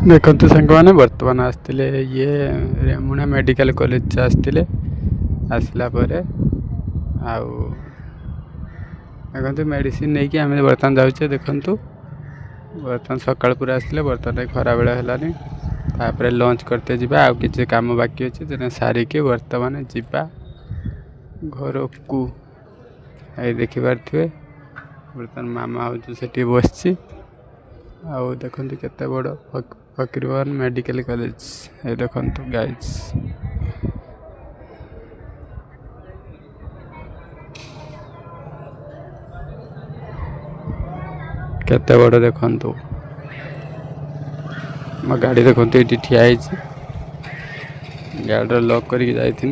देखते सांग मैंने बर्तमान आसते ये रेमुणा मेडिकल कॉलेज आसते आसला आउ देखते मेडिसिन नहीं कि आम बर्तमान जाऊे देखु बर्तमान सका पूरा आसते बर्तमान खरा बेला है तापर लंच करते जा आउ कि कम बाकी अच्छे तेना सारिकी बर्तमान जा घर को देखिपे बर्तमान मामा हूँ से बस देखु केते बड़ फकीरमोहन मेडिकल कॉलेज ये देखु गाइज केते बड़ देखु मो गाड़ी देखु ये ठिया गाड़ी लॉक करके जाइथि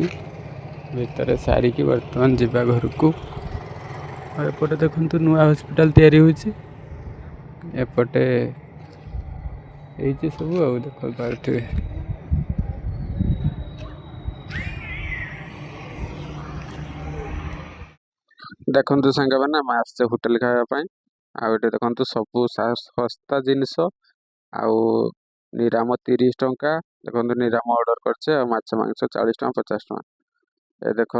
भितर सारिकी बर्तमान जा घर को एपटे देखु नुआ हॉस्पिटल तैयारी होछि एपटे सब देख पारे देखु सांग मैंने आम आसचे होटेल खावाई आउ देखु सब सस्ता जिनस आउ निराम 30 टंका देखो निराम ऑर्डर करछे माछ मांस 40 टंका 50 टंका ये देखु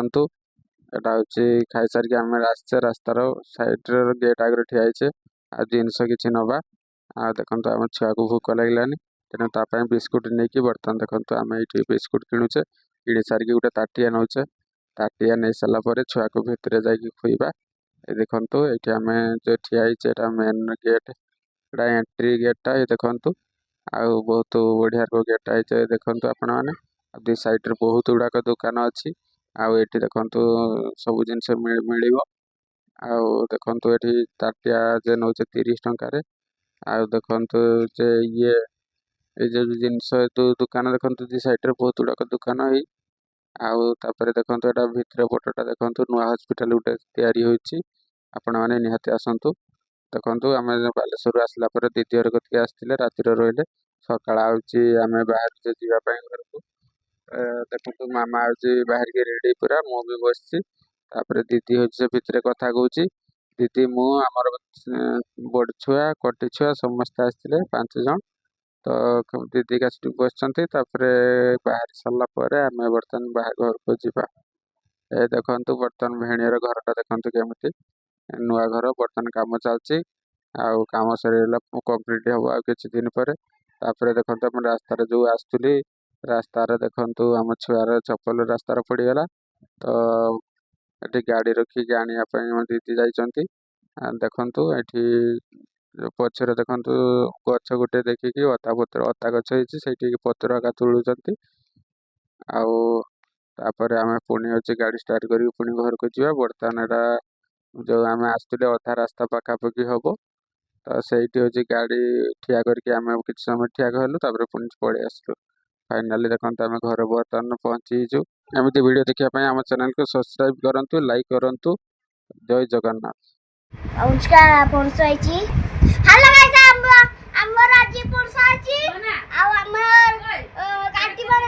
एटा हूँ खाई सारिक आम आसचे रास्तार साइड गेट आगे ठिया आ जिनस किसी नवा आ देखो आम छुआ को भूक लगलानी तेणु तापाई बिस्कुट नहीं कि बर्तमान देखो आम ये बिस्कुट किणुचे कि सारिक गोटे ताटिया नौचे ताटिया नहीं सारापर छुआ को भितर जा खुईबा ये देखु ये आम जो ठिया मेन गेट एंट्री गेटा ये देखु आउ बहुत बढ़िया गेटा है देखु आपण मैंने दु साइड बहुत गुड़ाक दुकान अच्छी आउ ये देखु सब जिनस मिल आउ देखु ये ताटिया जे नौ 30 टंकार आउ देखु जे ये जो जिनस दुकान देखु दु साइड बहुत गुड़ाक दुकान है आउ तापर देखु यहाँ भितर पटटा देखु नुआ हॉस्पिटल गोटे तैयारी होती आपण मैंने निहाती आसतु देखु आम बालेश्वर आसला दीदी घर कति आसते राति रही सका आम बाहर जावाई घर को देखु मामा हूँ बाहर के रेडी पूरा मु भी बसची तापर दीदी हूँ से भितर कथा कहूँ दीदी मु आमर बड़ छुआ कटी छुआ समस्ते आसते 5 जन तो दीदी का बस बाहर सारापर आम बर्तमान बाहर घर को जा ये देखु बर्तमान भेणीर घरटा देखु केमी नुआ घर बर्तमान कम चलती आउ कम सरीगला कंप्लीट हम आ किछि दिन पर तापर देखु आम रास्तार जो आसुली रास्तार देखु आम छुआर चप्पल रास्तार पड़गला तो ये गाड़ी रखिक आने दीदी जाइंट देखु ये पचर देखु गच गोटे देखिकी अता पत्र अता गच होती पत्र आका तोलुंट आउ तापर आम पुणी हूँ गाड़ी स्टार्ट कर पुणी घर को जा बर्तमान एटा जो आम आसुले अधा रास्ता पखापाखि हम तो सही हूँ गाड़ी ठिया करके आम कि समय ठिया कहलु पुणी पलि आसलु फाइनाली देखो आम घर बर्तमान पहुँचीजु एमती वीडियो देखापी आम चैनल को सब्सक्राइब करूँ लाइक करूँ जय जगन्नाथ। हेलो गाइस, हम आज पुरसा छी आ हमर